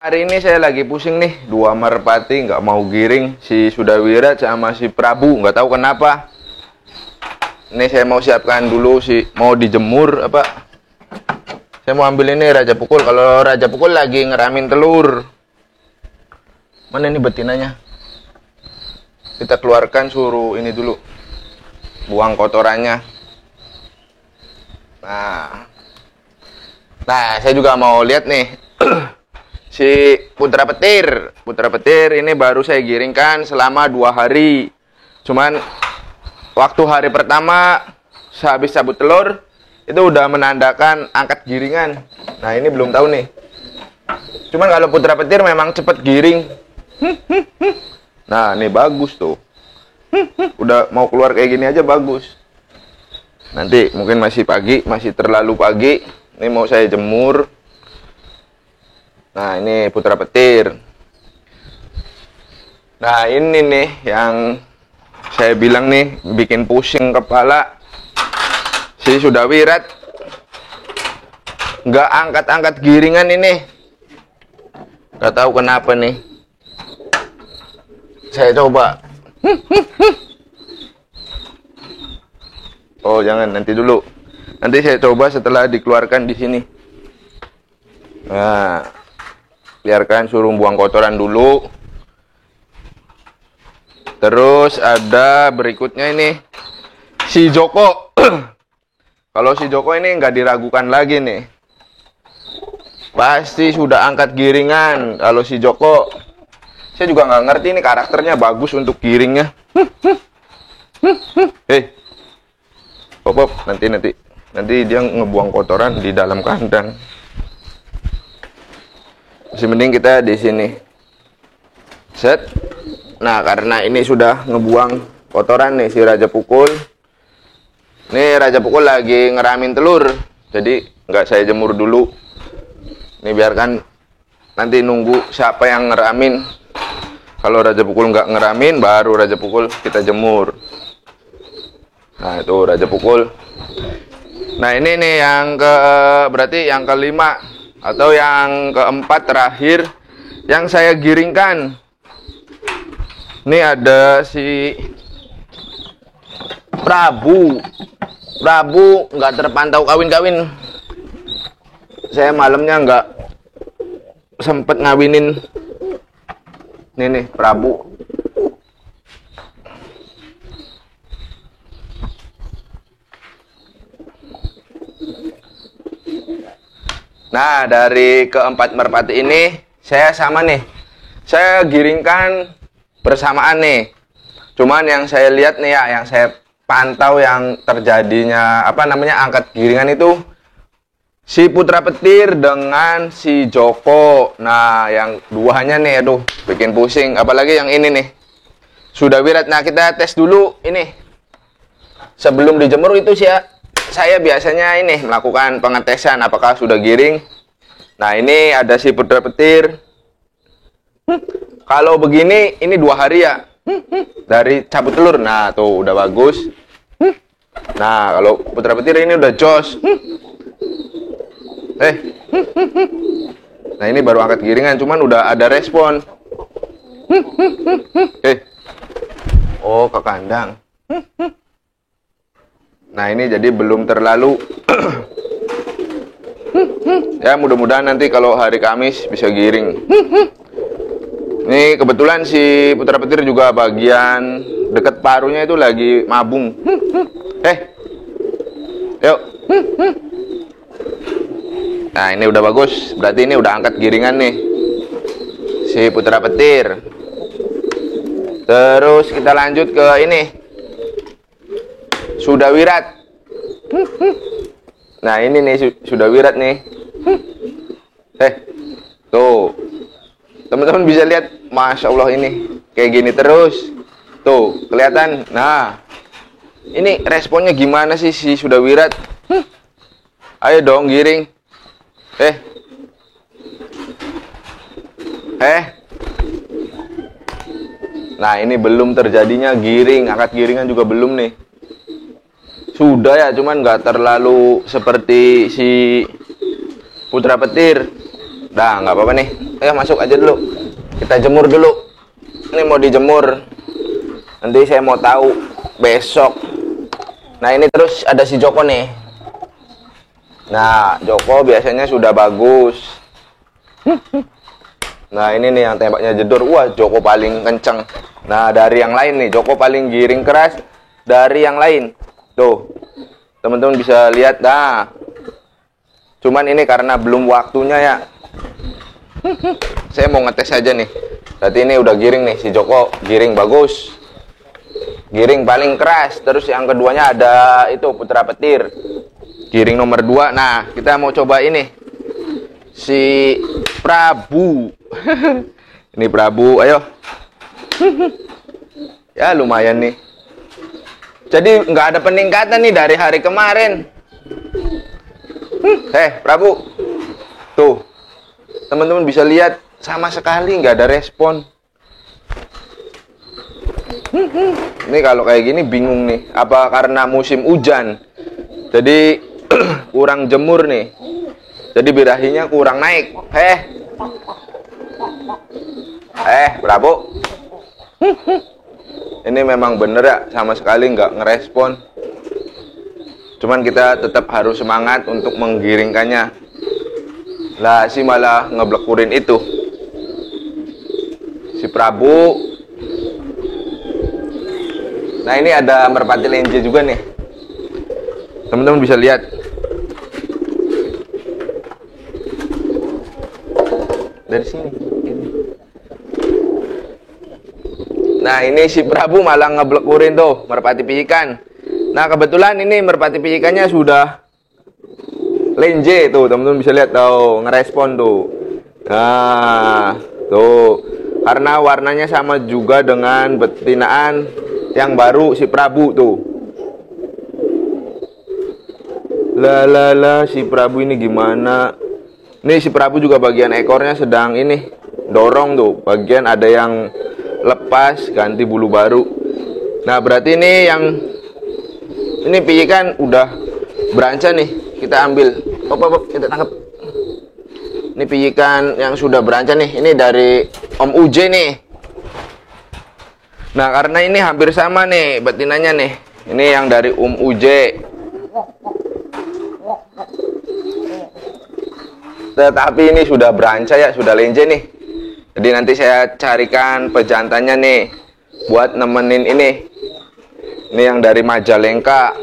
Hari ini saya lagi pusing nih, dua merpati nggak mau giring, si Sudawirat sama si Prabu, nggak tahu kenapa. Ini saya mau siapkan dulu mau dijemur apa? Saya mau ambil ini Raja Pukul. Kalau Raja Pukul lagi ngeramin telur. Mana ini betinanya? Kita keluarkan, suruh ini dulu, buang kotorannya. Nah, saya juga mau lihat nih. Si Putra Petir ini baru saya giringkan selama 2 hari. Cuman waktu hari pertama sehabis cabut telur itu udah menandakan angkat giringan. Nah, ini belum tahu nih. Cuman kalau Putra Petir memang cepet giring. Nah, ini bagus tuh. Udah mau keluar kayak gini aja bagus. Nanti mungkin masih pagi, masih terlalu pagi. Ini mau saya jemur. Nah, ini Putra Petir. Nah, ini nih yang saya bilang nih bikin pusing kepala. Si Sudawirat nggak angkat-angkat giringan ini. Nggak tahu kenapa nih. Saya coba. Oh, jangan, nanti dulu. Nanti saya coba setelah dikeluarkan di sini. Nah, biarkan suruh buang kotoran dulu. Terus ada berikutnya ini si Joko. Kalau si Joko ini nggak diragukan lagi nih, pasti sudah angkat giringan. Kalau si Joko, saya juga nggak ngerti ini karakternya bagus untuk giringnya. Pop, nanti dia ngebuang kotoran di dalam kandang. Masih mending kita di sini. Set. Nah, karena ini sudah ngebuang kotoran nih si Raja Pukul. Ini Raja Pukul lagi ngeramin telur. Jadi nggak saya jemur dulu. Ini biarkan nanti nunggu siapa yang ngeramin. Kalau Raja Pukul nggak ngeramin, baru Raja Pukul kita jemur. Nah, itu Raja Pukul. Nah, ini nih yang berarti yang kelima atau yang keempat terakhir yang saya giringkan. Ini ada si Prabu nggak terpantau kawin-kawin. Saya malamnya nggak sempet ngawinin. Ini nih Prabu. Nah, dari keempat merpati ini saya sama nih. Saya giringkan bersamaan nih. Cuman yang saya lihat nih ya, yang saya pantau yang terjadinya angkat giringan itu si Putra Petir dengan si Joko. Nah, yang duanya nih aduh bikin pusing, apalagi yang ini nih. Sudawirat. Nah, kita tes dulu ini. Sebelum dijemur itu saya biasanya ini melakukan pengetesan apakah sudah giring. Nah, ini ada si Putra Petir. Kalau begini, ini 2 hari ya dari cabut telur. Nah, tuh udah bagus. Nah, kalau Putra Petir ini udah jos. Nah, ini baru angkat giringan, cuman udah ada respon. Oh, ke kandang. Nah, ini jadi belum terlalu. Ya, mudah-mudahan nanti kalau hari Kamis bisa giring. Ini kebetulan si Putra Petir juga bagian dekat paruhnya itu lagi mabung. Yuk. Nah, ini udah bagus. Berarti ini udah angkat giringan nih si Putra Petir. Terus kita lanjut ke ini Sudawirat. Nah, ini nih Sudawirat nih. Tuh. Teman-teman bisa lihat, Masya Allah ini kayak gini terus. Tuh, kelihatan. Nah, ini responnya gimana sih si Sudawirat? Ayo dong giring. Nah, ini belum terjadinya giring, angkat giringan juga belum nih. Sudah ya, cuman nggak terlalu seperti si Putra Petir. Dah, nggak apa-apa nih. Ayo masuk aja dulu. Kita jemur dulu. Ini mau dijemur. Nanti saya mau tahu besok. Nah ini terus ada si Joko nih. Nah Joko biasanya sudah bagus. Nah ini nih yang tembaknya jedor. Wah Joko paling kenceng. Nah dari yang lain nih Joko paling giring keras dari yang lain. Tuh teman-teman bisa lihat. Nah cuman ini karena belum waktunya ya. Saya mau ngetes aja nih. Berarti ini udah giring nih si Joko. Giring bagus. Giring paling keras. Terus yang keduanya ada itu putra petir. Giring nomor 2. Nah kita mau coba ini si Prabu. Ini Prabu, ayo. Ya lumayan nih. Jadi nggak ada peningkatan nih dari hari kemarin. Prabu. Tuh. Teman-teman bisa lihat sama sekali nggak ada respon. Ini kalau kayak gini bingung nih. Apa karena musim hujan? Jadi kurang jemur nih. Jadi birahinya kurang naik. Prabu. Ini memang bener ya, sama sekali nggak ngerespon. Cuman kita tetap harus semangat untuk menggiringkannya. Lah si malah ngeblekurin itu. Si Prabu. Nah ini ada merpati lenje juga nih. Teman-teman bisa lihat. Dari sini. Nah ini si Prabu malah ngeblekurin tuh merpati pijikan. Nah kebetulan ini merpati pijikannya sudah lenje tuh, teman-teman bisa lihat tuh, ngerespon tuh. Nah tuh, karena warnanya sama juga dengan betinaan yang baru si Prabu tuh. Si Prabu ini gimana? Nih si Prabu juga bagian ekornya sedang ini dorong tuh, bagian ada yang lepas ganti bulu baru. Nah berarti ini yang ini pijikan udah beranca nih. Kita ambil, kita tangkap. Ini pijikan yang sudah beranca nih. Ini dari Om Uje nih. Nah karena ini hampir sama nih betinanya nih. Ini yang dari Om Uje. Tetapi ini sudah beranca ya, sudah lenje nih. Jadi nanti saya carikan pejantannya nih buat nemenin ini. Ini yang dari Majalengka.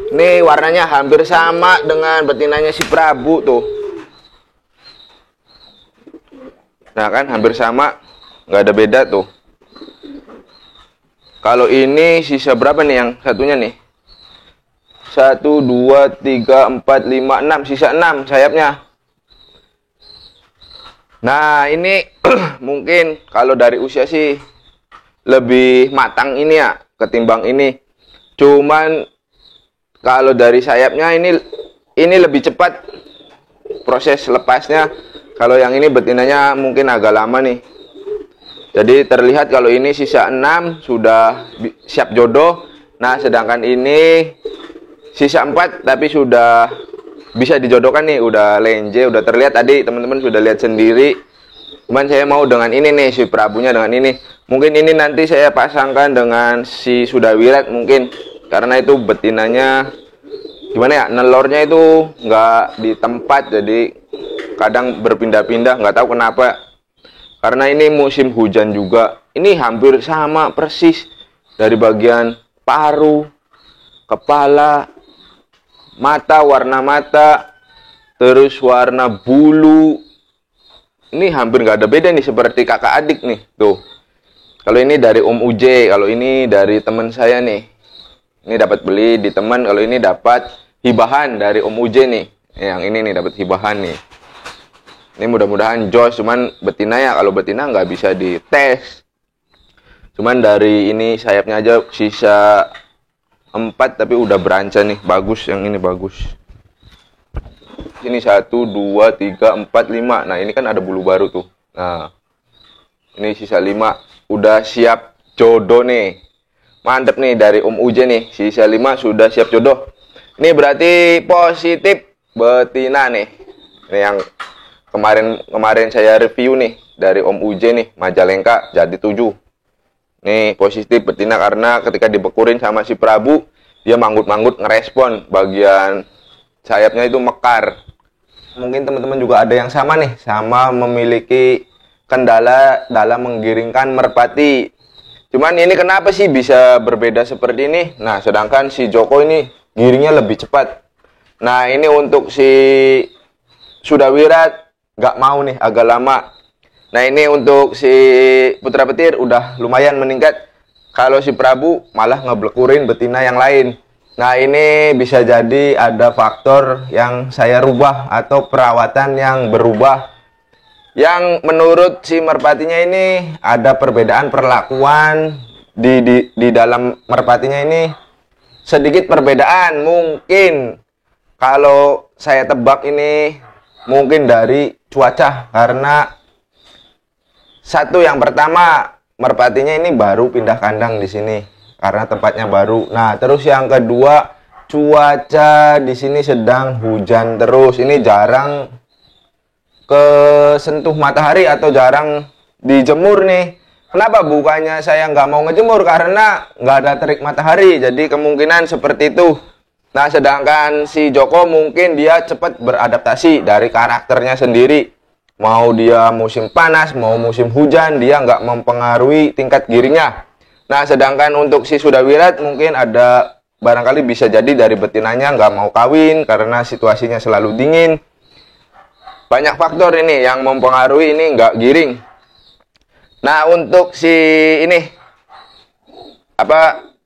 Ini warnanya hampir sama dengan betinanya si Prabu tuh. Nah kan hampir sama, nggak ada beda tuh. Kalau ini sisa berapa nih yang satunya nih? 1, 2, 3, 4, 5, 6. Sisa 6 sayapnya. Nah ini mungkin kalau dari usia sih lebih matang ini ya ketimbang ini. Cuman kalau dari sayapnya ini lebih cepat proses lepasnya. Kalau yang ini betinanya mungkin agak lama nih. Jadi terlihat kalau ini sisa 6 sudah siap jodoh. Nah sedangkan ini sisa 4 tapi sudah bisa dijodohkan nih. Udah lenje, udah terlihat tadi teman-teman sudah lihat sendiri. Cuman saya mau dengan ini nih si Prabunya dengan ini. Mungkin ini nanti saya pasangkan dengan si Sudawirat mungkin. Karena itu betinanya gimana ya, nelornya itu nggak di tempat, jadi kadang berpindah-pindah, nggak tahu kenapa. Karena ini musim hujan juga. Ini hampir sama persis dari bagian paru, kepala, mata, warna mata, terus warna bulu. Ini hampir nggak ada beda nih, seperti kakak adik nih tuh. Kalau ini dari Om Uje, kalau ini dari teman saya nih. Ini dapat beli di teman, kalau ini dapat hibahan dari Om Uje nih. Yang ini nih dapat hibahan nih. Ini mudah-mudahan jos, cuman betina ya, kalau betina nggak bisa dites. Cuman dari ini sayapnya aja sisa 4 tapi udah beranca nih, bagus yang ini bagus. Ini 1, 2, 3, 4, 5. Nah ini kan ada bulu baru tuh. Nah ini sisa 5, udah siap jodoh nih. Mantep nih dari Om Uje nih, sisa 5 sudah siap jodoh. Ini berarti positif betina nih. Ini yang kemarin saya review nih dari Om UJ nih, Majalengka jadi 7. Nih positif betina karena ketika dibekurin sama si Prabu, dia manggut-manggut ngerespon bagian sayapnya itu mekar. Mungkin teman-teman juga ada yang sama nih, sama memiliki kendala dalam menggiringkan merpati. Cuman ini kenapa sih bisa berbeda seperti ini? Nah, sedangkan si Joko ini giringnya lebih cepat. Nah, ini untuk si Sudawirat nggak mau nih, agak lama. Nah, ini untuk si Putra Petir udah lumayan meningkat. Kalau si Prabu malah ngeblekurin betina yang lain. Nah, ini bisa jadi ada faktor yang saya rubah atau perawatan yang berubah. Yang menurut si merpatinya ini ada perbedaan perlakuan di dalam merpatinya ini sedikit perbedaan. Mungkin kalau saya tebak ini mungkin dari cuaca, karena satu yang pertama merpatinya ini baru pindah kandang di sini karena tempatnya baru. Nah, terus yang kedua cuaca di sini sedang hujan terus. Ini jarang kesentuh matahari atau jarang dijemur nih. Kenapa bukannya saya nggak mau ngejemur? Karena nggak ada terik matahari, jadi kemungkinan seperti itu. Nah, sedangkan si Joko mungkin dia cepat beradaptasi dari karakternya sendiri. Mau dia musim panas, mau musim hujan, dia nggak mempengaruhi tingkat giringnya. Nah, sedangkan untuk si Sudawirat mungkin ada barangkali bisa jadi dari betinanya nggak mau kawin karena situasinya selalu dingin. Banyak faktor ini yang mempengaruhi ini nggak giring. Nah, untuk si ini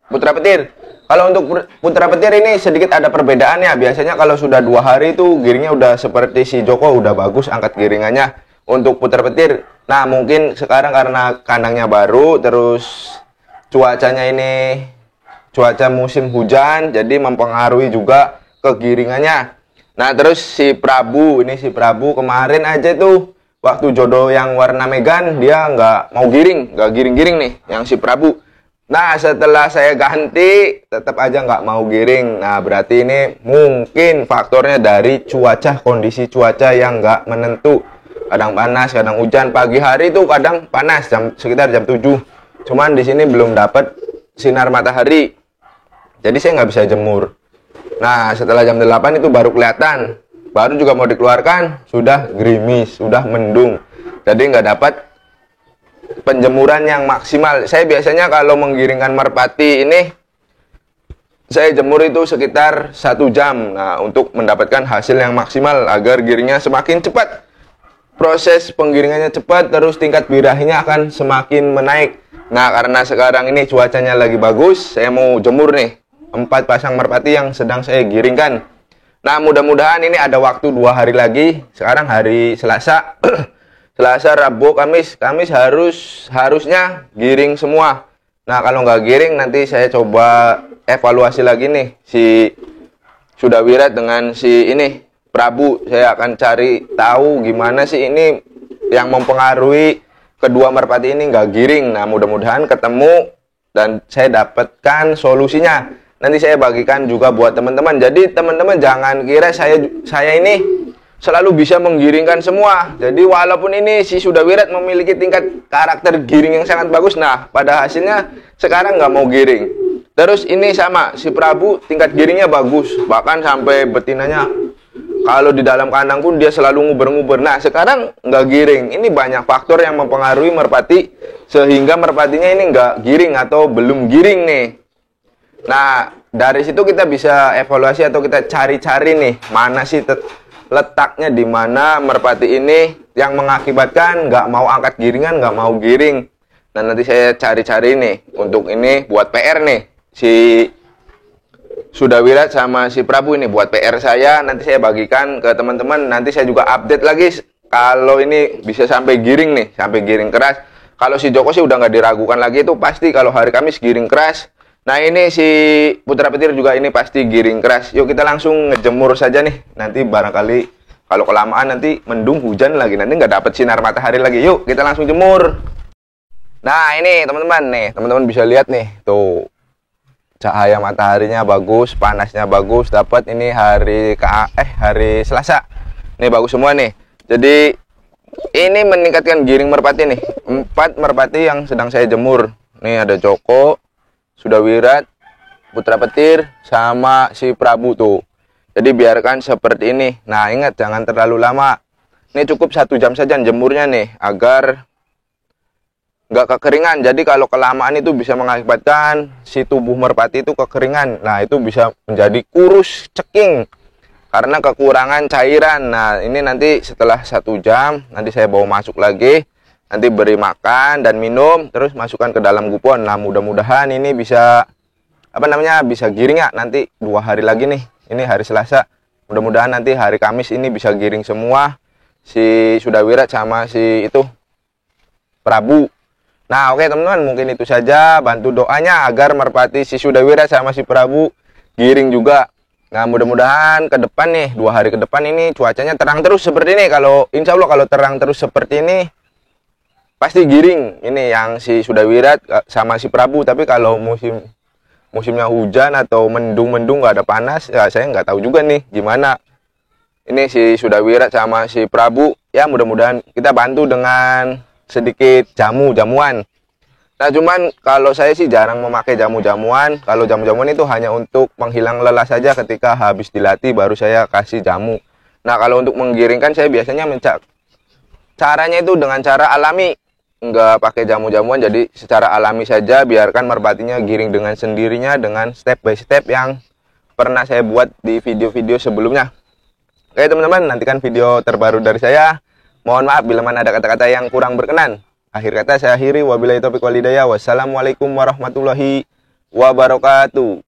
Putra Petir. Kalau untuk Putra Petir ini sedikit ada perbedaannya. Biasanya kalau sudah 2 hari itu giringnya udah seperti si Joko, udah bagus angkat giringannya. Untuk Putra Petir, nah mungkin sekarang karena kandangnya baru, terus cuacanya ini cuaca musim hujan, jadi mempengaruhi juga kegiringannya. Nah, terus si Prabu kemarin aja tuh waktu jodoh yang warna megan dia nggak mau giring, nggak giring-giring nih yang si Prabu. Nah, setelah saya ganti tetap aja nggak mau giring. Nah, berarti ini mungkin faktornya dari cuaca, kondisi cuaca yang nggak menentu. Kadang panas, kadang hujan. Pagi hari itu kadang panas sekitar jam 7. Cuman di sini belum dapat sinar matahari, jadi saya nggak bisa jemur. Nah, setelah jam 8 itu baru kelihatan. Baru juga mau dikeluarkan, sudah gerimis, sudah mendung. Jadi nggak dapat penjemuran yang maksimal. Saya biasanya kalau menggiringkan merpati ini, saya jemur itu sekitar 1 jam. Nah, untuk mendapatkan hasil yang maksimal agar giringnya semakin cepat. Proses penggiringannya cepat, terus tingkat birahinya akan semakin menaik. Nah, karena sekarang ini cuacanya lagi bagus, saya mau jemur nih 4 pasang merpati yang sedang saya giringkan. Nah, mudah-mudahan ini ada waktu 2 hari lagi. Sekarang hari Selasa. Selasa, Rabu, Kamis. Kamis harusnya giring semua. Nah, kalau nggak giring nanti saya coba evaluasi lagi nih si Sudawirat dengan si ini Prabu. Saya akan cari tahu gimana sih ini yang mempengaruhi kedua merpati ini nggak giring. Nah, mudah-mudahan ketemu dan saya dapatkan solusinya. Nanti saya bagikan juga buat teman-teman. Jadi teman-teman jangan kira saya ini selalu bisa menggiringkan semua. Jadi walaupun ini si Sudawirat memiliki tingkat karakter giring yang sangat bagus, nah pada hasilnya sekarang nggak mau giring. Terus ini sama, si Prabu tingkat giringnya bagus, bahkan sampai betinanya kalau di dalam kandang pun dia selalu nguber-nguber. Nah, sekarang nggak giring. Ini banyak faktor yang mempengaruhi merpati sehingga merpatinya ini nggak giring atau belum giring nih. Nah, dari situ kita bisa evaluasi atau kita cari-cari nih mana sih letaknya di mana merpati ini yang mengakibatkan nggak mau angkat giringan, nggak mau giring. Nah, nanti saya cari-cari nih untuk ini buat PR nih si Sudawirat sama si Prabu ini buat PR saya. Nanti saya bagikan ke teman-teman. Nanti saya juga update lagi kalau ini bisa sampai giring nih, sampai giring keras. Kalau si Joko sih udah nggak diragukan lagi, itu pasti kalau hari Kamis giring keras. Nah, ini si Putra Petir juga ini pasti giring keras. Yuk kita langsung ngejemur saja nih. Nanti barangkali kalau kelamaan nanti mendung hujan lagi. Nanti nggak dapet sinar matahari lagi. Yuk kita langsung jemur. Nah, ini teman-teman nih. Teman-teman bisa lihat nih. Tuh. Cahaya mataharinya bagus, panasnya bagus. Dapat ini hari Selasa. Nih bagus semua nih. Jadi ini meningkatkan giring merpati nih. 4 merpati yang sedang saya jemur. Nih ada Joko, Sudawirat, Putra Petir, sama si Prabu tuh. Jadi biarkan seperti ini. Nah ingat jangan terlalu lama. Ini cukup 1 jam saja jemurnya nih, agar nggak kekeringan. Jadi kalau kelamaan itu bisa mengakibatkan si tubuh merpati itu kekeringan. Nah itu bisa menjadi kurus, ceking, karena kekurangan cairan. Nah ini nanti setelah 1 jam nanti saya bawa masuk lagi, nanti beri makan dan minum, terus masukkan ke dalam gupon. Nah mudah-mudahan ini bisa bisa giring ya. Nanti 2 hari lagi nih, ini hari Selasa, mudah-mudahan nanti hari Kamis ini bisa giring semua si Sudawirat sama si itu Prabu. Nah oke teman-teman, mungkin itu saja. Bantu doanya agar merpati si Sudawirat sama si Prabu giring juga. Nah mudah-mudahan ke depan nih, 2 hari ke depan ini cuacanya terang terus seperti ini. Kalau insya Allah kalau terang terus seperti ini pasti giring ini yang si Sudawirat sama si Prabu. Tapi kalau musimnya hujan atau mendung-mendung nggak ada panas ya, saya nggak tahu juga nih gimana ini si Sudawirat sama si Prabu. Ya mudah-mudahan kita bantu dengan sedikit jamuan. Nah cuman kalau saya sih jarang memakai jamuan. Kalau jamuan itu hanya untuk menghilang lelah saja. Ketika habis dilatih baru saya kasih jamu. Nah kalau untuk menggiringkan saya biasanya caranya itu dengan cara alami, nggak pakai jamuan. Jadi secara alami saja, biarkan merpatinya giring dengan sendirinya, dengan step by step yang pernah saya buat di video-video sebelumnya. Oke teman-teman, nantikan video terbaru dari saya. Mohon maaf bila mana ada kata-kata yang kurang berkenan. Akhir kata saya akhiri, wabillahi taufiq wal hidayah. Wassalamualaikum warahmatullahi wabarakatuh.